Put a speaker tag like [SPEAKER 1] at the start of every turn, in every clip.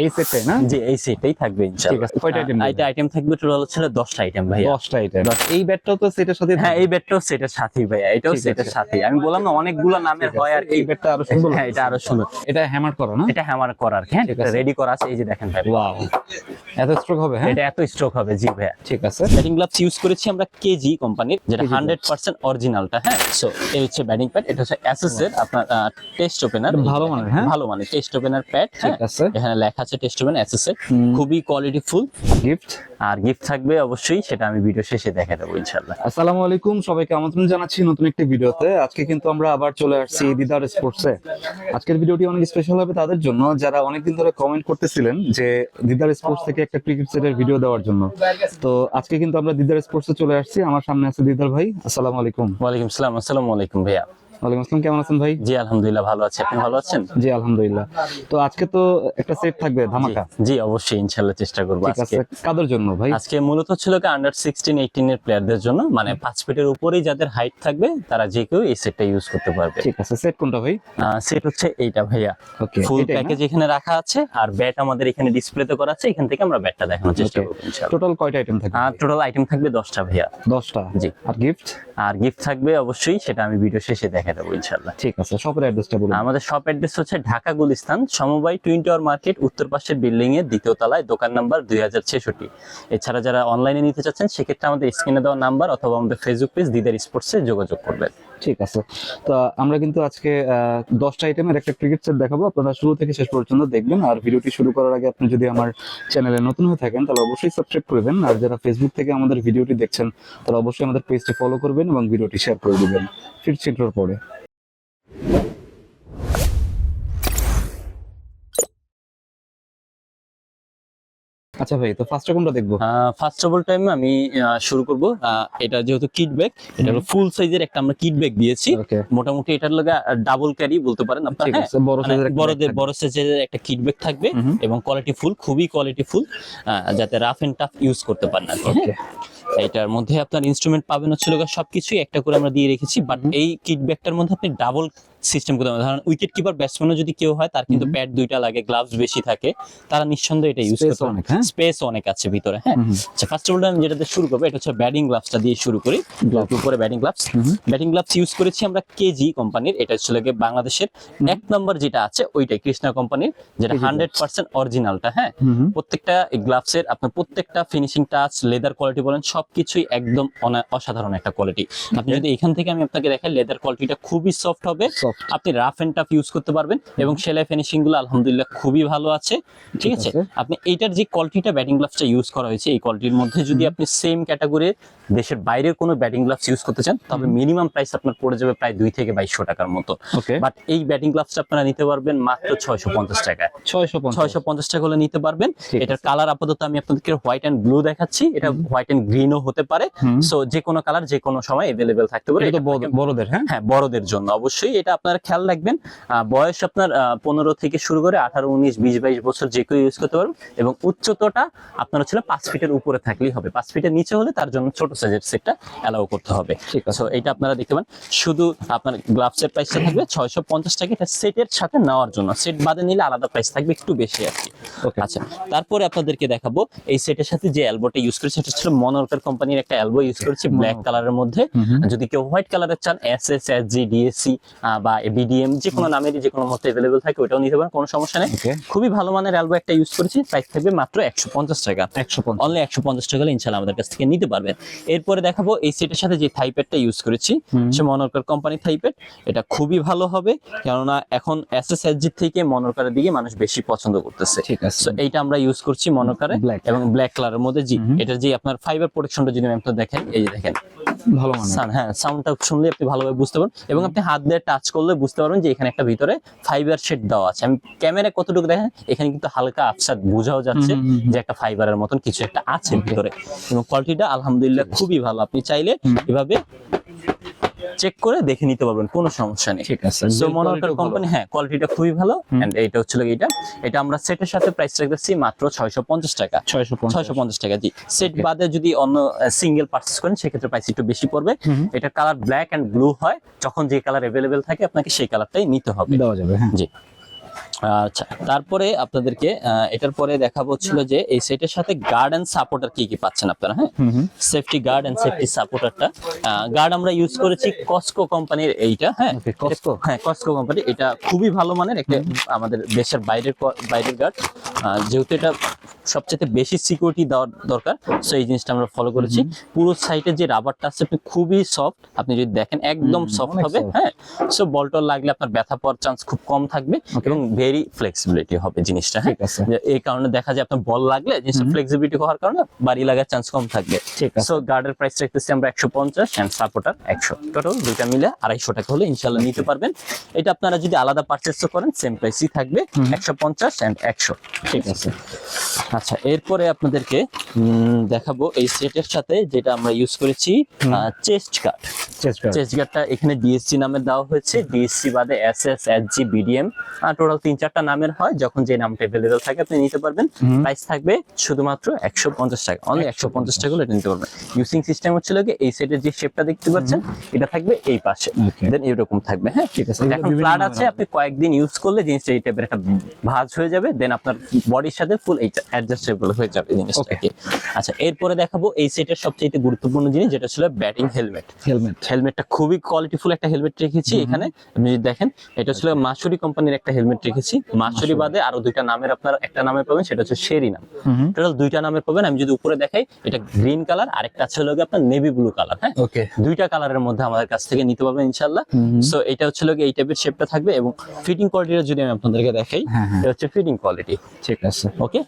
[SPEAKER 1] এই সেটটাই না?
[SPEAKER 2] জি এই সেটটাই থাকবে
[SPEAKER 1] ঠিক
[SPEAKER 2] ইনশাআল্লাহ।
[SPEAKER 1] আছে, কয়টা আইটেম?
[SPEAKER 2] এটা আইটেম থাকবে টোটাল হচ্ছে 10টা আইটেম ভাইয়া।
[SPEAKER 1] 10টা আইটেম। এই ব্যাটটাও তো সেটের সাথে?
[SPEAKER 2] হ্যাঁ এই ব্যাটটাও সেটের সাথেই ভাইয়া, এটাও
[SPEAKER 1] ঠিক
[SPEAKER 2] সেটের
[SPEAKER 1] আছে।
[SPEAKER 2] সাথেই। আমি বললাম না অনেকগুলো নামের হয় আর কি।
[SPEAKER 1] এই ব্যাটটা আরো সুন্দর।
[SPEAKER 2] হ্যাঁ এটা আরো সুন্দর।
[SPEAKER 1] এটা হ্যামার করা না?
[SPEAKER 2] এটা হ্যামার করা আর কি। হ্যাঁ
[SPEAKER 1] ঠিক আছে।
[SPEAKER 2] রেডি করা আছে, এই যে দেখেন ভাই।
[SPEAKER 1] ওয়াও, এত স্ট্রোক হবে? হ্যাঁ
[SPEAKER 2] এটা এত স্ট্রোক হবে। জি ভাইয়া।
[SPEAKER 1] ঠিক আছে।
[SPEAKER 2] ব্যাটিং গ্লাভস ইউজ করেছি আমরা কেজি কোম্পানির, যেটা
[SPEAKER 1] KG
[SPEAKER 2] 100% অরিজিনালটা। হ্যাঁ সো এই হচ্ছে ব্যাটিং প্যাড, এটা হচ্ছে অ্যাসেস এর আপনার টেস্ট ওপেনার।
[SPEAKER 1] ভালো মানের? হ্যাঁ
[SPEAKER 2] ভালো মানের টেস্ট ওপেনার প্যাড।
[SPEAKER 1] ঠিক আছে।
[SPEAKER 2] এখানে লেখা আছে টেস্ট ওপেন অ্যাসেস এর, খুবই কোয়ালিটি ফুল।
[SPEAKER 1] গিফট
[SPEAKER 2] আর গিফট থাকবে অবশ্যই, সেটা আমি ভিডিও শেষে দেখা দেবো ইনশাআল্লাহ।
[SPEAKER 1] আসসালামু আলাইকুম, সবাইকে আমন্ত্রণ জানাচ্ছি নতুন একটি ভিডিওতে। আজকে কিন্তু আমরা আবার চলে আসছি দিদার স্পোর্টসে। আজকের ভিডিওটি অনেক স্পেশাল হবে তাদের জন্য যারা অনেকদিন ধরে কমেন্ট করতেছিলেন যে দিদার স্পোর্টস থেকে একটা ক্রিকেট সেটের ভিডিও দেওয়ার জন্য। তো আজকে কিন্তু আমরা দিদার স্পোর্টসে চলে আসছি। আমার সামনে আছে দিদার ভাই। আসসালামু আলাইকুম।
[SPEAKER 2] ওয়ালাইকুম আসসালাম। আসসালামু আলাইকুম ভাইয়া।
[SPEAKER 1] ওয়ালাইকুম আসসালাম, কেমন আছেন ভাই?
[SPEAKER 2] জি আলহামদুলিল্লাহ ভালো আছি, আপনি ভালো আছেন?
[SPEAKER 1] জি আলহামদুলিল্লাহ। তো আজকে তো একটা সেট থাকবে ধামাকা।
[SPEAKER 2] জি অবশ্যই ইনশাআল্লাহ চেষ্টা করব
[SPEAKER 1] ঠিক আছে,
[SPEAKER 2] আজকে।
[SPEAKER 1] কাদের জন্য ভাই?
[SPEAKER 2] আজকে মূলত ছিল কি আন্ডার 16 18 এর প্লেয়ারদের জন্য, মানে 5 ফিটের উপরেই যাদের হাইট থাকবে তারা যে কেউ এই সেটটা ইউজ করতে পারবে।
[SPEAKER 1] ঠিক আছে, সেট কোনটা ভাই?
[SPEAKER 2] সেট হচ্ছে এইটা ভাইয়া।
[SPEAKER 1] ওকে,
[SPEAKER 2] ফুল প্যাকেজ এখানে রাখা আছে, আর ব্যাট আমাদের এখানে ডিসপ্লেতে করা আছে। এখান থেকে আমরা ব্যাটটা দেখানোর চেষ্টা করব ইনশাআল্লাহ।
[SPEAKER 1] টোটাল কয়টা আইটেম থাকবে?
[SPEAKER 2] আর টোটাল আইটেম থাকবে 10টা ভাইয়া।
[SPEAKER 1] 10টা।
[SPEAKER 2] জি।
[SPEAKER 1] আর গিফট?
[SPEAKER 2] আর গিফট থাকবে অবশ্যই, সেটা আমি ভিডিও শেষে দেখা দেবো ইনশাআল্লাহ।
[SPEAKER 1] ঠিক আছে, শপের অ্যাড্রেসটা বলুন।
[SPEAKER 2] আমাদের শপ অ্যাড্রেস হচ্ছে ঢাকা গুলিস্তান সমবায় টুইন টাওয়ার মার্কেট, উত্তর পাশের বিল্ডিং এর দ্বিতীয় তলায়, দোকান নাম্বার 2066। এছাড়া যারা অনলাইনে নিতে চাচ্ছেন সেক্ষেত্রে আমাদের স্ক্রিনে দেওয়া নাম্বার অথবা আমাদের ফেসবুক পেজ দিদার স্পোর্টসে যোগাযোগ করবেন।
[SPEAKER 1] ঠিক আছে। তো আমরা কিন্তু আজকে 10টা আইটেমের একটা ক্রিকেট সেট দেখাবো, আপনারা শুরু থেকে শেষ পর্যন্ত দেখবেন। আর ভিডিওটি শুরু করার আগে আপনি যদি আমার চ্যানেলে নতুন হয়ে থাকেন তাহলে অবশ্যই সাবস্ক্রাইব করবেন। আর যারা ফেসবুক থেকে আমাদের ভিডিওটি দেখছেন তারা অবশ্যই আমাদের পেজটি ফলো করবেন এবং ভিডিওটি শেয়ার করে দিবেন। ফিরছি ইন্ট্রোর পরে। আচ্ছা ভাই, তো ফার্স্টে কোনটা দেখবো?
[SPEAKER 2] ফার্স্ট অফ অল টাইম আমি শুরু করব। এটা যেহেতু কিট ব্যাগ, এটা হলো ফুল সাইজের একটা আমরা কিট ব্যাগ দিয়েছি।
[SPEAKER 1] ওকে,
[SPEAKER 2] মোটামুটি এটার লগে ডাবল ক্যারি বলতে পারেন আপনারা।
[SPEAKER 1] ঠিক
[SPEAKER 2] হ্যাঁ
[SPEAKER 1] আছে, বড় সাইজের একটা
[SPEAKER 2] বড় সাইজের একটা কিট ব্যাগ থাকবে এবং কোয়ালিটি ফুল, খুবই কোয়ালিটি ফুল, যাতে রাফ এন্ড টাফ ইউজ করতে পারেন আর কি।
[SPEAKER 1] ওকে,
[SPEAKER 2] এটার মধ্যে আপনার ইনস্ট্রুমেন্ট পাবেন হচ্ছে সবকিছুই একটা করে আমরা দিয়ে রেখেছি। বাট এই কিট ব্যাগটার মধ্যে আপনি ডাবল সিস্টেম করতে পারেন। ধরেন উইকেট কিপার ব্যাটসম্যানও যদি কেউ হয়, তার কিন্তু প্যাড 2টা লাগে, গ্লাভস বেশি থাকে, তারা নিঃসন্দেহে এটা ইউজ করতে পারে। স্পেস অনেক আছে ভিতরে। হ্যাঁ আচ্ছা, ফার্স্ট অফ অল আমি যেটাতে শুরু করবো এটা হচ্ছে ব্যাটিং গ্লাভসটা দিয়ে শুরু করি। উপরে batting gloves. Batting gloves use করেছি আমরা কেজি কোম্পানির। এটা হচ্ছে বাংলাদেশের 1 নম্বর যেটা আছে ওইটাই কৃষ্ণা কোম্পানির, যেটা 100% অরিজিনালটা। হ্যাঁ প্রত্যেকটা গ্লাভসের আপনার প্রত্যেকটা ফিনিশিং টাচ, লেদার কোয়ালিটি বলেন, সবকিছুই একদম অসাধারণ একটা কোয়ালিটি। আপনি যদি এখান থেকে আমি আপনাকে দেখাই, লেদার কোয়ালিটিটা খুবই সফট হবে, আপনি রাফ এন্ড টাফ ইউজ করতে পারবেন এবং সেলাই ফিনিশিং গুলো আলহামদুলিল্লাহ খুবই ভালো আছে। ঠিক আছে, আপনি এইটার যে কোয়ালিটিটা ব্যাটিং গ্লাভসটা ইউজ করা হয়েছে, এই কোয়ালিটির মধ্যে যদি আপনি সেম ক্যাটাগরির দেশের বাইরের কোনো ব্যাটিং গ্লাভস ইউজ করতে চান, তবে মিনিমাম প্রাইস আপনার পড়ে যাবে প্রায় 2 থেকে 2200 টাকার মতো। বাট এই ব্যাটিং গ্লাভসটা আপনারা নিতে পারবেন মাত্র 650 টাকায়। 650 টাকা হলে নিতে পারবেন। এটার কালার আপাতত আমি আপনাদেরকে হোয়াইট এন্ড ব্লু দেখাচ্ছি, এটা হোয়াইট এন্ড গ্রিনও হতে পারে। সো যে কোনো কালার যে কোনো সময় अवेलेबल থাকতে পারে।
[SPEAKER 1] এটা বড়দের? হ্যাঁ
[SPEAKER 2] বড়দের জন্য অবশ্যই এটা আপনারা খেয়াল রাখবেন। বয়স আপনার 15 থেকে শুরু করে 18 19 20 22 বছর যে কেউ ইউজ করতে পারবেন এবং উচ্চতাটা আপনার হচ্ছে 5 ফিটের উপরে থাকলেই হবে। 5 ফিটের নিচে হলে তার জন্য ছোট সাইজের সেটটা অ্যালাউ করতে হবে। ঠিক আছে, এটা আপনারা দেখতে পান। শুধু আপনার গ্লাভসের প্রাইসটা থাকবে 650 টাকা, এটা সেটের সাথে নেওয়ার জন্য। সেট বাদে নিলে আলাদা প্রাইস থাকবে, একটু বেশি আর কি। আচ্ছা, তারপরে আপনাদেরকে দেখাবো এই সেটের সাথে যে এলবোটা ইউজ করেছি, এটা হচ্ছে মনোরকার কোম্পানির একটা এলবো ইউজ করেছি ব্ল্যাক কালারের মধ্যে। যদি কেউ হোয়াইট কালারের চান, এসএস এসজি ডিএসসি বা বিডিএম যে কোনো নামেরই যে কোনো মধ্যে अवेलेबल থাকে, ওটাও নিতে পারেন, কোনো সমস্যা নেই। খুবই ভালো মানের এলবো একটা ইউজ করেছি, প্রাইস থাকবে মাত্র 150 টাকা। অনলি 150 টাকা হলে ইনশাআল্লাহ আমাদের কাছ থেকে নিতে পারবেন। এরপরে দেখাবো এই সেটের সাথে যে থাই প্যাডটা ইউজ করেছি, সে মনোরকার কোম্পানির থাই প্যাড। এটা খুবই ভালো হবে, কেননা এখন এসএস এসজি থেকে মনোরকারের দিকে মানুষ বেশি পছন্দ করতেছে।
[SPEAKER 1] ঠিক আছে,
[SPEAKER 2] এইটা আমরা ইউজ করছি মনোরকারে এবং ব্ল্যাক কালারের মধ্যে। জি, এটার যে আপনার ফাইবার প্রোটেকশনটা যদি আমি আপনাদের দেখেন, এই যে দেখেন
[SPEAKER 1] ভালো মানের।
[SPEAKER 2] হ্যাঁ সাউন্ডটা শুনলে আপনি ভালোভাবে বুঝতে পারবেন এবং আপনি হাত দিয়ে টাচ করলে বুঝতে পারবেন যে এখানে একটা ভিতরে ফাইবার শেড দেওয়া আছে। আমি ক্যামেরায় কতটুকু দেখেন, এখানে কিন্তু হালকা আফসার বোঝাও যাচ্ছে যে একটা ফাইবারের মতন কিছু একটা আছে ভিতরে এবং কোয়ালিটিটা আলহামদুলিল্লাহ খুবই ভালো। আপনি চাইলে এভাবে চেক করে দেখে নিতে পারবেন, কোনো সমস্যা নেই।
[SPEAKER 1] ঠিক আছে,
[SPEAKER 2] সো মনোরকার কোম্পানি, হ্যাঁ কোয়ালিটিটা খুবই ভালো। এন্ড এটা হচ্ছে এটা আমরা সেটের সাথে প্রাইস রাখতেছি মাত্র 650 টাকা। 650 টাকা। জি, সেট বাদে যদি অন্য সিঙ্গেল পারচেজ করেন সেক্ষেত্রে প্রাইস একটু বেশি পড়বে। এটা কালার ব্ল্যাক এন্ড ব্লু হয়, যখন যে কালার अवेलेबल থাকে আপনাকে সেই কালারটাই নিতে হবে।
[SPEAKER 1] দেওয়া যাবে। হ্যাঁ
[SPEAKER 2] জি। আচ্ছা, তারপরে আপনাদেরকে এটার পরে দেখাবো ছিল যে এই সেটের সাথে গার্ড এন্ড সাপোর্টার কি কি পাচ্ছেন আপনারা। হ্যাঁ, সেফটি গার্ড এন্ড সেফটি সাপোর্টারটা, গার্ড আমরা ইউজ করেছি কসকো কোম্পানির এইটা। হ্যাঁ, কসকো কোম্পানি, এটা খুবই ভালো মানের একটা আমাদের দেশের বাইরের গার্ড, যেহেতু এটা সবচেয়ে বেশি সিকিউরিটি দেওয়ার দরকার, সো এই জিনিসটা আমরা ফলো করেছি। পুরো সাইডে যে রাবারটা আছে আপনি খুবই সফট, আপনি যদি দেখেন একদম সফট হবে। হ্যাঁ, সো বলটল লাগলে আপনার ব্যথা পাওয়ার চান্স খুব কম থাকবে এবং ভেরি ফ্লেক্সিবিলিটি হবে জিনিসটা। হ্যাঁ, এই কারণে দেখা যায় আপনার বল লাগলে জিনিসটা ফ্লেক্সিবিলিটি হওয়ার কারণে বাড়ি লাগার চান্স কম থাকবে। সো গার্ডের প্রাইস রাখতেছি আমরা 150 এন্ড সাপোর্টার 100, টোটাল দুইটা মিলে 250 টাকা হলে ইনশাআল্লাহ নিতে পারবেন। এটা আপনারা যদি আলাদা পারচেজ করেন সেম প্রাইসই থাকবে, 150 এন্ড 100। ঠিক আছে। আচ্ছা, এরপরে আপনাদেরকে দেখাবো এই সেটের সাথে যেটা আমরা ইউজ করেছি চেস্ট গার্ড। চেস্ট গার্ডটা এখানে ডিএসসি নামে দেওয়া হয়েছে, ডিএসসি বাদে এসএস, এসজি, বিডিএম, টোটাল 3-4টা নামের হয়। যখন যে নামটা अवेलेबल থাকে আপনি নিতে পারবেন। প্রাইস থাকবে শুধুমাত্র 150 টাকা, অনলি 150 টাকা হলে নিতে পারবেন। ইউজিং সিস্টেম হচ্ছে কি এই সেটের যে শেপটা দেখতে পাচ্ছেন এটা থাকবে এই পাশে, দেন এরকম থাকবে। হ্যাঁ, ঠিক আছে। এখন ফ্ল্যাট আছে, আপনি কয়েকদিন ইউজ করলে জিনিসটা এই টাইপের একটা ভাঁজ হয়ে যাবে, দেন আপনার বডির সাথে ফুল এইটা অ্যাডজাস্টেবল হয়ে যাবে জিনিসটাকে। আচ্ছা, এরপরে দেখাবো এই সেটের সবচেয়ে গুরুত্বপূর্ণ জিনিস যেটা ছিল ব্যাটিং হেলমেট। হেলমেটটা খুবই কোয়ালিটিফুল একটা হেলমেট রেখেছি এখানে। আপনি যদি দেখেন এটা ছিল মাসুরি কোম্পানির একটা হেলমেট রেখেছি। মাসুরি বাদে আরো দুইটা নামের আপনার একটা নামে পাবেন, সেটা হচ্ছে শেরি নাম। টোটাল দুইটা নামের পাবেন। আমি যদি উপরে দেখাই, এটা গ্রিন কালার, আরেকটা ছিল আপনার নেভি ব্লু কালার। হ্যাঁ, দুইটা কালারের মধ্যে আমাদের কাছ থেকে নিতে পারবেন ইনশাআল্লাহ। সো এটা হচ্ছে এই টাইপের শেপটা থাকবে এবং ফিটিং কোয়ালিটিটা যদি আমি আপনাদেরকে দেখাই, এটা হচ্ছে ফিটিং কোয়ালিটি। ঠিক আছে, ওকে।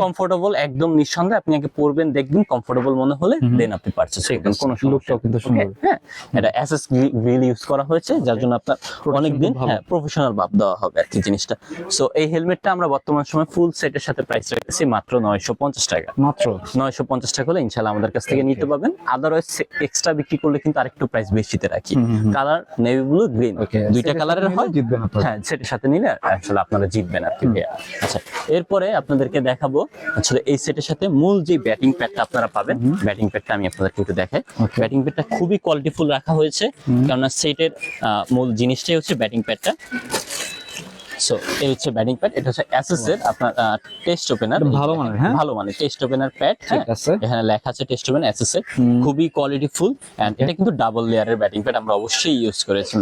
[SPEAKER 2] কমফোর্টেবল একদম নিঃসন্দেহে, আপনি আগে পরবেন দেখবেন কমফোর্টেবল মনে হলে দেন আপনি পারচেজ করবেন, কোনো সমস্যা কিন্তু সুন্দর। হ্যাঁ, এটা এসএস গ্রিল ইউজ করা হয়েছে যার জন্য আপনার অনেক দিন প্রফেশনাল ভাব দেওয়া হবে আর কি জিনিসটা। সো এই হেলমেটটা আমরা বর্তমান সময় ফুল সেটের সাথে প্রাইস রাখতেছি মাত্র 950 টাকা। মাত্র 950 টাকা হলে ইনশাআল্লাহ আমাদের কাছ থেকে নিতে পারবেন। আদারওয়াইজ এক্সট্রা বিক্রি করলে কিন্তু আরেকটু প্রাইস বেশিতে রাখি। কালার নেভি ব্লু, গ্রিন, দুইটা কালারের হয়, জিতবেন আপনারা। হ্যাঁ, সেটার সাথে নিলে আসলে আপনারা জিতবেন আর কি। আচ্ছা, এরপরে আপনাদেরকে দেখাবো আসলে এই সেটের সাথে মূল যে ব্যাটিং প্যাডটা আপনারা পাবেন। ব্যাটিং প্যাডটা আমি আপনাদেরকে একটু দেখাই। ব্যাটিং প্যাডটা খুবই কোয়ালিটিফুল রাখা হয়েছে, কারণ সেটের মূল জিনিসটাই হচ্ছে ব্যাটিং প্যাডটা। সো এই হচ্ছে ব্যাটিং প্যাড, এটা হচ্ছে এসএস এর আপনার টেস্ট ওপেনার, ভালো মানের। হ্যাঁ, ভালো মানের টেস্ট ওপেনার প্যাড। ঠিক আছে, এখানে লেখা আছে টেস্ট ওপেনার এসএস এর, খুবই কোয়ালিটিফুল। এন্ড এটা কিন্তু ডাবল লেয়ারের ব্যাটিং প্যাড আমরা অবশ্যই ইউজ করেছি।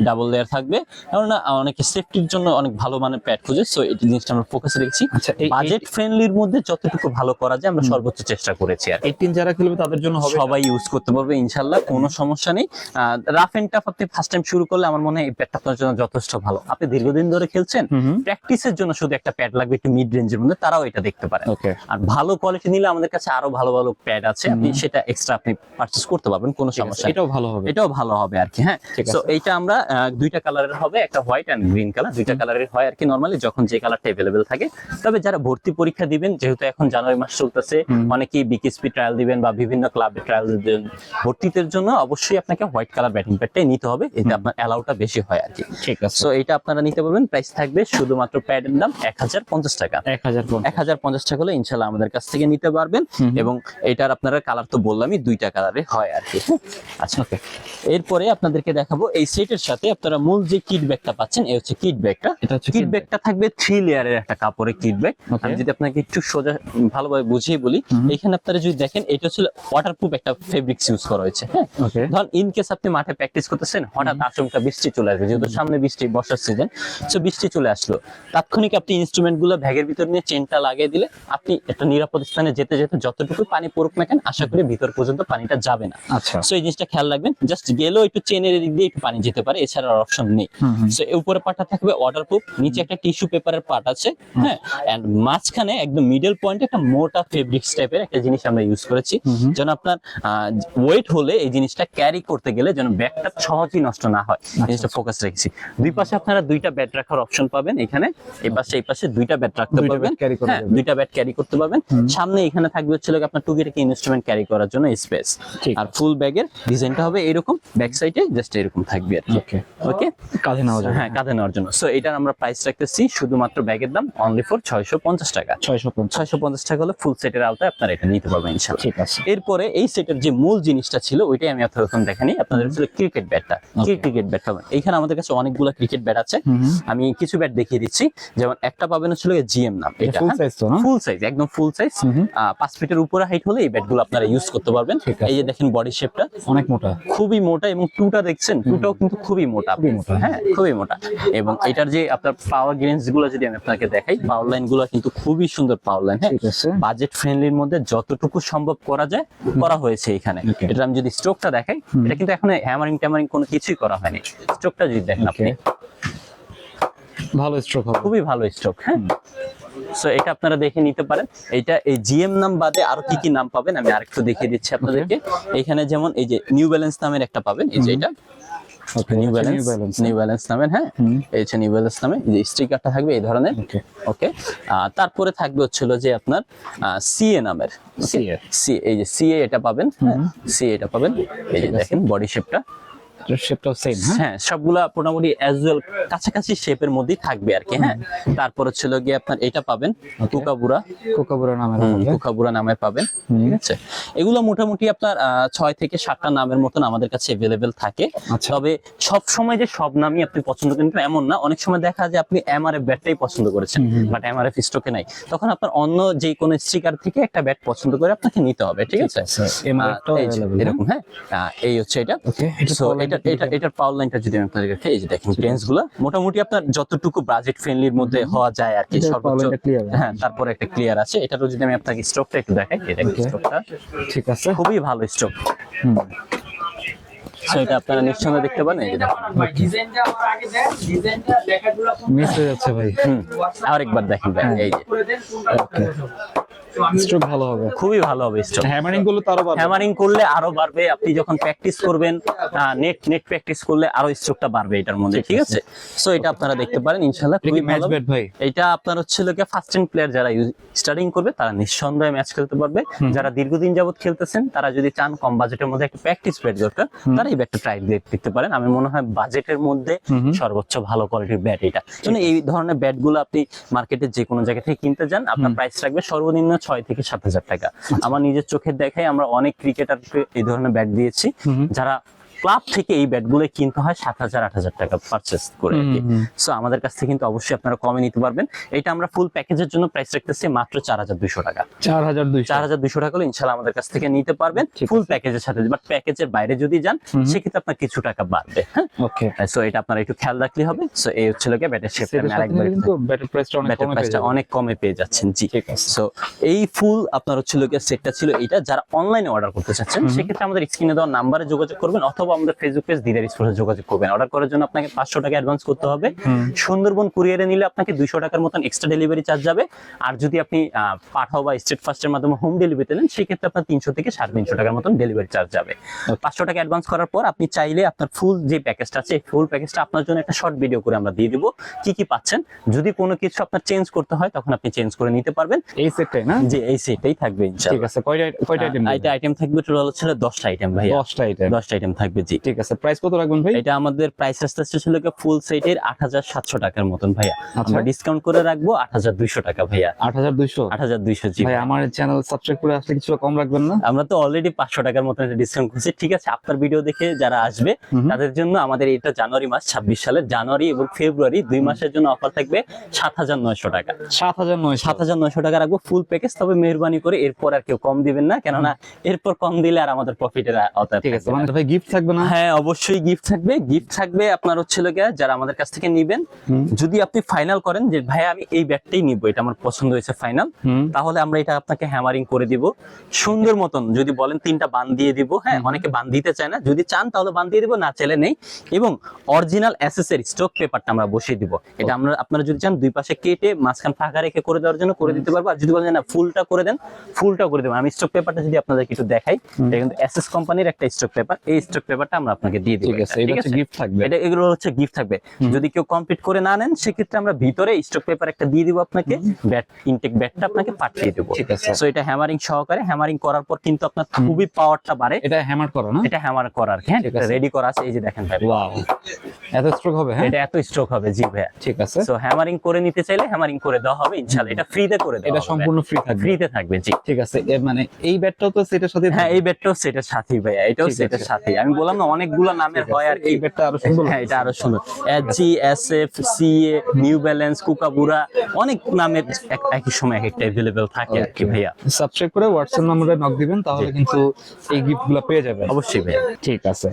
[SPEAKER 2] ডাবল লেয়ার থাকবে, কারণ অনেকে সেফটির জন্য অনেক ভালো মানের প্যাড খুঁজে। সো এই জিনিসটা আমরা ফোকাসে রেখেছি। বাজেট ফ্রেন্ডলির মধ্যে যতটুকু ভালো করা যায় আমরা সর্বোচ্চ চেষ্টা করেছি। আর 18 যারা খেলবে তাদের জন্য হবে, সবাই ইউজ করতে পারবে ইনশাআল্লাহ, কোনো সমস্যা নেই। রাফ এন্ড টাফ আপনি ফার্স্ট টাইম শুরু করলে আমার মনে হয় এই প্যাডটা আপনার জন্য যথেষ্ট ভালো। আপনি দীর্ঘদিন ধরে খেলছেন, প্র্যাকটিসের জন্য শুধু একটা প্যাড লাগবে একটু মিড রেঞ্জের মধ্যে, তারাও এটা দেখতে পারেন। আর ভালো কোয়ালিটি নিলে আমাদের কাছে আরো ভালো ভালো প্যাড আছে, আপনি সেটা এক্সট্রা আপনি পারচেজ করতে পারবেন, কোনো সমস্যা নেই। এটাও ভালো হবে আর কি। হ্যাঁ, সো এইটা আমরা দুইটা কালারের হবে, একটা হোয়াইট এন্ড গ্রিন কালার, দুইটা কালারের হয় আর কি নরমালি যখন যে কালারটা अवेलेबल থাকে। তবে যারা ভর্তি পরীক্ষা দিবেন, যেহেতু এখন জানুয়ারি মাস চলতেছে, অনেকেই বিকেএসপি ট্রায়াল দিবেন বা বিভিন্ন ক্লাবে ট্রায়াল দিবেন, ভর্তিদের জন্য অবশ্যই আপনাকে হোয়াইট কালার ব্যাটিং প্যাডটাই নিতে হবে, এতে আপনার অ্যালাউটা বেশি হয় আর কি। ঠিক আছে, সো এটা আপনারা নিতে পারবেন। প্রাইস থাকবে শুধুমাত্র প্যাডের দাম 1050 টাকা। 1050 টাকা হলে ইনশাআল্লাহ আমাদের কাছ থেকে নিতে পারবেন। এবং এটার আপনারা কালার তো বললামই দুইটা কালারে হয় আর কি। আচ্ছা, ওকে। এরপরে আপনাদেরকে দেখাবো এই সেটের সাথে আপনারা মূল যে কিট ব্যাগটা পাচ্ছেন, এই হচ্ছে কিট ব্যাগটা। কিট ব্যাগটা থাকবে 3 লেয়ারের একটা কাপড়ের কিট ব্যাগ। আমি যদি আপনাকে একটু সোজা ভালোভাবে বুঝিয়ে বলি, এখানে আপনারা যদি দেখেন এটা হচ্ছে ওয়াটারপ্রুফ একটা ফেব্রিক্স ইউজ করা হয়েছে। হ্যাঁ, ধরুন ইন কেস আপনি মাঠে প্র্যাকটিস করতেছেন, হঠাৎ আচমকা বৃষ্টি চলে আসবে, যেহেতু সামনে বৃষ্টি, বর্ষার সিজন, সো বৃষ্টি চলে আসলো, তাৎক্ষণিক আপনি ইনস্ট্রুমেন্ট গুলো ব্যাগের ভিতর নিয়ে চেনটা লাগিয়ে দিলে আপনি একটা নিরাপদ স্থানে যেতে যেতে যতটুকু পানি পড়ুক না কেন, আশা করি ভিতর পর্যন্ত পানিটা যাবে না। আচ্ছা, সো এই জিনিসটা খেয়াল রাখবেন। জাস্ট গেলেও একটু চেনের দিক দিয়ে একটু পানি যেতে পারে, এছাড়া আর অপশন নেই। সো এই উপরে পার্টটা থাকবে ওয়াটারপ্রুফ, নিচে একটা টিস্যু পেপারের পার্ট আছে। হ্যাঁ, এন্ড মাঝখানে একদম মিডল পয়েন্টে একটা মোটা ফেব্রিক্স টাইপের একটা জিনিস আমরা ইউজ করেছি, যেন আপনার ওয়েট হলে এই জিনিসটা ক্যারি করতে গেলে যেন ব্যাগটা সহজেই নষ্ট না হয়, জিনিসটা ফোকাস রেখেছি। দুই পাশে আপনারা দুইটা ব্যাট রাখার অপশন পাবেন, এখানে এই পাশে এই পাশে দুইটা ব্যাট রাখতে পারবেন। হ্যাঁ, দুইটা ব্যাট ক্যারি করতে পারবেন। সামনে এখানে থাকবে হচ্ছে আপনার টুকিটাকি ইনস্ট্রুমেন্ট ক্যারি করার জন্য স্পেস। আর ফুল ব্যাগের ডিজাইনটা হবে এরকম, ব্যাক সাইডে জাস্ট এরকম থাকবে আর কি। ওকে, কাঁধে নেওয়ার জন্য। হ্যাঁ, কাঁধে নেওয়ার জন্য। সো এটার আমরা প্রাইস রাখতেছি শুধুমাত্র ব্যাগের দাম অনলি ফর 650 টাকা। 650 টাকা হলে ফুল সেটের আওতায় আপনারা এটা নিতে পারবেন ইনশাআল্লাহ। ঠিক আছে, এরপরে এই সেটের যে মূল জিনিসটা ছিল ওইটাই আমি আপনাদের দেখানি, আপনাদের ছিল ক্রিকেট ব্যাটটা। ক্রিকেট ব্যাট পাবেন এখানে, আমাদের কাছে অনেকগুলো ক্রিকেট ব্যাট আছে। আমি আমি কিছু ব্যাট দেখিয়ে দিচ্ছি। যেমন একটা পাবেন হচ্ছে জিএম নাম, এটা
[SPEAKER 1] ফুল সাইজ তো না?
[SPEAKER 2] ফুল সাইজ, একদম ফুল সাইজ। 5 ফিটের উপরে হাইট হলে এই ব্যাটগুলো আপনারা ইউজ করতে পারবেন। এই যে দেখেন বডি শেপটা
[SPEAKER 1] অনেক মোটা,
[SPEAKER 2] খুবই মোটা, এবং টুটা দেখছেন, টুটাও কিন্তু খুবই মোটা, হ্যাঁ খুবই মোটা। এবং এটার যে আপনার পাওয়ার গ্রেনস গুলো যদি আমি আপনাকে দেখাই, পাওয়ার লাইন গুলো কিন্তু খুবই সুন্দর পাওয়ার লাইন। হ্যাঁ,
[SPEAKER 1] ঠিক আছে।
[SPEAKER 2] বাজেট ফ্রেন্ডলির মধ্যে যতটুকু সম্ভব করা যায় করা হয়েছে এখানে। এটা আমি যদি স্ট্রোকটা দেখাই, এটা কিন্তু এখন হ্যামারিং ট্যামারিং কোনো কিছুই করা হয়নি। স্ট্রোকটা যদি দেখেন আপনি,
[SPEAKER 1] ভালো স্ট্রোক হবে,
[SPEAKER 2] খুবই ভালো স্ট্রোক। হ্যাঁ, সো এটা আপনারা দেখে নিতে পারেন। এটা এই জিএম নাম বাদে আরো কি কি নাম পাবেন আমি আরেকটু দেখিয়ে দিচ্ছি আপনাদেরকে। এখানে যেমন এই যে নিউ ব্যালেন্স নামের একটা পাবেন, এই যে এটা নিউ ব্যালেন্স নামের। হ্যাঁ, এই যে নিউ ব্যালেন্স নামে এই যে স্টিকারটা থাকবে এই ধরনের। ওকে, তারপরে থাকবে হচ্ছিল যে আপনার সিএ নামের, সি, এই যে সিএ এটা পাবেন। হ্যাঁ, সিএ এটা পাবেন। এই যে দেখেন বডি শেপটা,
[SPEAKER 1] শেপটাও সেম।
[SPEAKER 2] হ্যাঁ, সবগুলা মোটামুটি অ্যাজ ওয়েল কাছাকাছি শেপের মধ্যেই থাকবে আর কি। হ্যাঁ, তারপর হচ্ছিল গিয়ে আপনার এটা পাবেন
[SPEAKER 1] কোকাবুরা নামের,
[SPEAKER 2] কোকাবুরা নামে পাবেন। ঠিক আছে, এগুলো মোটামুটি আপনার 6 থেকে 7টা নামের মতন আমাদের কাছে अवेलेबल থাকে। তবে সব সময় যে সব নামই আপনি পছন্দ করেন এমন না, অনেক সময় দেখা যায় আপনি এমআরএফ ব্যাটটাই পছন্দ করেছেন, বাট এমআরএফ স্টকে নাই, তখন আপনার অন্য যে কোনো স্টিকার থেকে একটা ব্যাট পছন্দ করে আপনাকে নিতে হবে। ঠিক আছে, এরকম। হ্যাঁ, এই হচ্ছে এটা। সো এটার পাওয়ার লাইনটা যদি আমি আপনাদের কাছে, এই যে দেখেন গ্রেনস গুলো মোটামুটি আপনার যতটুকু বাজেট ফ্রেন্ডলির মধ্যে হওয়া যায় আর কি, সর্বোচ্চ। হ্যাঁ, তারপরে একটা ক্লিয়ার আছে। এটারও যদি আমি আপনাকে স্ট্রোকটা একটু দেখাই, এই দেখেন স্ট্রোকটা
[SPEAKER 1] ঠিক আছে,
[SPEAKER 2] খুবই ভালো স্ট্রোক। সো এটা আপনারা নিঃসন্দেহে দেখতে পারেন। এই যে
[SPEAKER 3] ডিজাইনটা আমার আগে দেন, ডিজাইনটা দেখাগুলো
[SPEAKER 1] মিস হয়ে যাচ্ছে ভাই।
[SPEAKER 2] আরেকবার দেখেন ভাই, এই যে
[SPEAKER 3] করে দেন কোনটা।
[SPEAKER 1] স্ট্রোক ভালো হবে,
[SPEAKER 2] খুবই ভালো হবে স্ট্রোক।
[SPEAKER 1] হ্যামারিং করলে তো আরো বাড়বে,
[SPEAKER 2] হ্যামারিং করলে আরো বাড়বে। আপনি যখন প্র্যাকটিস করবেন, নেট প্র্যাকটিস করলে আরো স্ট্রোকটা বাড়বে এটার মধ্যে। ঠিক আছে, সো এটা আপনারা দেখতে পারেন ইনশাআল্লাহ খুবই
[SPEAKER 1] ম্যাচ
[SPEAKER 2] ভালো।
[SPEAKER 1] ব্যাট ভাই,
[SPEAKER 2] এটা আপনার হচ্ছে লোকে ফার্স্ট টাইম প্লেয়ার যারা স্টার্টিং করবে তারা নিঃসন্দেহে ম্যাচ খেলতে পারবে। যারা দীর্ঘদিন যাবত খেলতেছেন তারা যদি চান কম বাজেটের মধ্যে একটা প্র্যাকটিস ব্যাট দরকার, তারা এই ব্যাটটা ট্রাই দেখতে পারেন। আমি মনে হয় বাজেটের মধ্যে সর্বোচ্চ ভালো কোয়ালিটির ব্যাট এটা। কারণ এই ধরনের ব্যাটগুলো আপনি মার্কেটে যে কোনো জায়গা থেকে কিনতে যান, আপনার প্রাইস রাখবে সর্বনিম্ন 6 থেকে 7,000 টাকা। আমার নিজের চোখের দেখাই আমরা অনেক ক্রিকেটারকে এই ধরনের ব্যাট দিয়েছি, যারা ক্লাব থেকে এই ব্যাটগুলো কিনতে হয় 7,000-8,000 টাকা পারচেজ করে। সো আমাদের কাছ থেকে কিন্তু অবশ্যই আপনারা কমে নিতে পারবেন। এটা আমরা ফুল প্যাকেজের জন্য প্রাইস রাখতেছি মাত্র 4,200 টাকা। 4,200 টাকা হলে ইনশাআল্লাহ আমাদের কাছ থেকে নিতে পারবেন ফুল প্যাকেজের সাথে। বাট প্যাকেজের বাইরে যদি যান সেক্ষেত্রে আপনার কিছু টাকা বাড়বে। হ্যাঁ, ওকে, সো এটা আপনারা একটু খেয়াল রাখলে হবে। সো এই হচ্ছে লোকে ব্যাটের শেপটা আমি আরেকবার,
[SPEAKER 1] কিন্তু ব্যাটের প্রাইসটা
[SPEAKER 2] অনেক কমে পেয়ে যাচ্ছেন। জি, সো এই ফুল আপনার হচ্ছে লোকে সেটটা ছিল এটা। যারা অনলাইনে অর্ডার করতে চাচ্ছেন সেক্ষেত্রে আমাদের স্ক্রিনে দেওয়া নাম্বারে যোগাযোগ করবেন, অথবা আমাদের ফেসবুক পেজ দিদার স্পোর্টসে যোগাযোগ করবেন। অর্ডার করার জন্য আপনাকে 500 টাকা অ্যাডভান্স করতে হবে। সুন্দরবন কুরিয়ারে নিলে আপনাকে 200 টাকার মতন এক্সট্রা ডেলিভারি চার্জ যাবে। আর যদি আপনি পাঠাও বা স্টেট ফার্স্টের মাধ্যমে হোম ডেলিভারিতে নেন সেক্ষেত্রে আপনার 300 থেকে 350 টাকার মতন ডেলিভারি চার্জ যাবে। 500 টাকা অ্যাডভান্স করার পর আপনি চাইলে আপনার ফুল যে প্যাকেজটা আছে এই ফুল প্যাকেজটা আপনার জন্য একটা শর্ট ভিডিও করে আমরা দিয়ে দিব কি কি পাচ্ছেন। যদি কোনো কিছু আপনার চেঞ্জ করতে হয় তখন আপনি চেঞ্জ করে নিতে পারবেন।
[SPEAKER 1] এই সেটটাই না?
[SPEAKER 2] জি, এই সেটটাই থাকবে ইনশাআল্লাহ।
[SPEAKER 1] ঠিক আছে, কয়টা আইটেম?
[SPEAKER 2] এটা আইটেম থাকবে টোটাল হচ্ছে 10টা আইটেম ভাই। 10টা আইটেম থাকবে। জি,
[SPEAKER 1] ঠিক আছে। প্রাইস কত রাখবেন ভাই?
[SPEAKER 2] এটা আমাদের প্রাইস আসছে ছিল ফুল সেটের 8,700 টাকার মতন ভাইয়া। আমরা ডিসকাউন্ট করে রাখবো 8,200 টাকা ভাইয়া।
[SPEAKER 1] 8,200?
[SPEAKER 2] জি
[SPEAKER 1] ভাই, আমার চ্যানেল সাবস্ক্রাইব করে আসলে কিছু কম রাখবেন না?
[SPEAKER 2] আমরা তো অলরেডি 500 টাকার মতন একটা ডিসকাউন্ট করছি। ঠিক আছে, আপনার ভিডিও দেখে যারা আসবে তাদের জন্য আমাদের এটা জানুয়ারি মাস 26 সালের জানুয়ারি এবং ফেব্রুয়ারি 2 মাসের জন্য অফার থাকবে 7,900 টাকা। 7,900 টাকা রাখবো ফুল প্যাকেজ। তবে মেহরবানি করে এরপর আর কেউ কম দিবেন না, কেননা এরপর কম দিলে আর আমাদের প্রফিটের আওতা।
[SPEAKER 1] ঠিক আছে, মানে ভাই গিফট থাকবে না?
[SPEAKER 2] হ্যাঁ, অবশ্যই গিফট থাকবে। গিফট থাকবে আপনার হচ্ছে যারা আমাদের কাছ থেকে নিবেন, যদি আপনি ফাইনাল করেন যে ভাই আমি এই ব্যাটটাই নিব, এটা আমার পছন্দ হয়েছে ফাইনাল, তাহলে আমরা এটা আপনাকে হ্যামারিং করে দিব সুন্দর মতন। যদি বলেন 3টা বান দিয়ে দিব। হ্যাঁ, অনেকে বান দিতে চায় না, যদি চান তাহলে বান দিয়ে দিব, না চাইলে নেই। এবং অরিজিনাল অ্যাসেসরি স্টক পেপারটা আমরা বসিয়ে দিব। এটা আমরা আপনারা যদি চান দুই পাশে কেটে মাঝখান ফাঁকা রেখে করে দেওয়ার জন্য করে দিতে পারবো। আর যদি বলেন না ফুলটা করে দেন, ফুলটা করে দেবো। আমি স্টক পেপারটা যদি আপনাদেরকে একটু দেখাই, এটা কিন্তু এসএস কোম্পানির একটা স্টক পেপার। এই স্টক পেপারটা আমরা আপনাকে দিয়ে দিব।
[SPEAKER 1] ঠিক আছে, এটা হচ্ছে গিফট থাকবে।
[SPEAKER 2] এটা এগুলো হচ্ছে গিফট থাকবে। যদি কেউ কমপ্লিট করে না নেন সেক্ষেত্রে আমরা ভিতরে স্টক পেপার একটা দিয়ে দিব আপনাকে, ব্যাট ইনটেক ব্যাটটা আপনাকে পাঠিয়ে দেবো।
[SPEAKER 1] ঠিক আছে,
[SPEAKER 2] সো এটা হ্যামারিং সহকারে, হ্যামারিং করার পর কিন্তু আপনার খুবই পাওয়ারটা বাড়ে।
[SPEAKER 1] এটা হ্যামার করা না?
[SPEAKER 2] এটা হ্যামার করার, হ্যাঁ, রেডি করা আছে। এই যে দেখেন ভাই,
[SPEAKER 1] ওয়াও, এত স্ট্রোক হবে? হ্যাঁ,
[SPEAKER 2] এটা এত স্ট্রোক হবে। জি ভাইয়া,
[SPEAKER 1] ঠিক আছে।
[SPEAKER 2] সো হ্যামারিং করে নিতে চাইলে হ্যামারিং করে দেওয়া হবে ইনশাআল্লাহ। এটা ফ্রিতে করে দেওয়া হবে।
[SPEAKER 1] এটা সম্পূর্ণ ফ্রি থাকবে?
[SPEAKER 2] ফ্রিতে থাকবে। জি,
[SPEAKER 1] ঠিক আছে। মানে এই ব্যাটটাও তো সেটার সাথে?
[SPEAKER 2] হ্যাঁ, এই ব্যাটটাও সেটার সাথেই ভাইয়া, এটাও সেটার সাথেই। আমি বললাম বললাম না অনেকগুলো নামের হয় আর কি।
[SPEAKER 1] এই ব্যাটটা আরো সুন্দর
[SPEAKER 2] হ্যাঁ এটা আরো সুন্দর, SG, SF, CA, New Balance, Kookaburra, অনেক নামের একই সময় এক একটা अवेलेबल থাকে আর কি ভাইয়া।
[SPEAKER 1] সাবস্ক্রাইব করে হোয়াটসঅ্যাপ নম্বরে নক দিবেন, তাহলে কিন্তু এই গিফটগুলো পেয়ে যাবেন।
[SPEAKER 2] অবশ্যই ভাইয়া।
[SPEAKER 1] ঠিক আছে,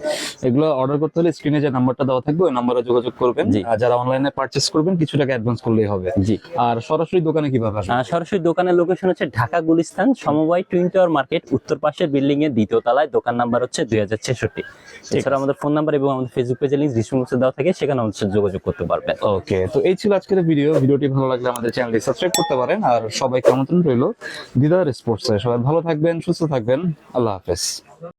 [SPEAKER 1] এগুলো অর্ডার করতে হলে স্ক্রিনে যে নাম্বারটা দেওয়া থাকবে ওই নাম্বারে যোগাযোগ করবেন।
[SPEAKER 2] জি।
[SPEAKER 1] আর যারা অনলাইনে পারচেজ করবেন কিছু টাকা অ্যাডভান্স করলেই হবে।
[SPEAKER 2] জি।
[SPEAKER 1] আর সরাসরি দোকানে কিভাবে আসবেন?
[SPEAKER 2] সরাসরি দোকানের লোকেশন হচ্ছে ঢাকা গুলিস্তান সমবায় টুইন টাওয়ার মার্কেট, উত্তর পাশের বিল্ডিং এর দ্বিতীয় তলায়, দোকান নাম্বার হচ্ছে 2066। এছাড়া আমাদের ফোন নাম্বার এবং আমাদের ফেসবুক পেজের লিংক ডিসক্রিপশনে দেওয়া থাকে, সেখানে আমাদের সাথে যোগাযোগ করতে পারবেন।
[SPEAKER 1] ওকে, তো এই ছিল আজকের ভিডিওটি ভালো লাগলে আমাদের চ্যানেলটি সাবস্ক্রাইব করতে পারেন। আর সবাইকে আমন্ত্রণ রইল দিদার স্পোর্টসে। সবাই ভালো থাকবেন, সুস্থ থাকবেন, আল্লাহ হাফেজ।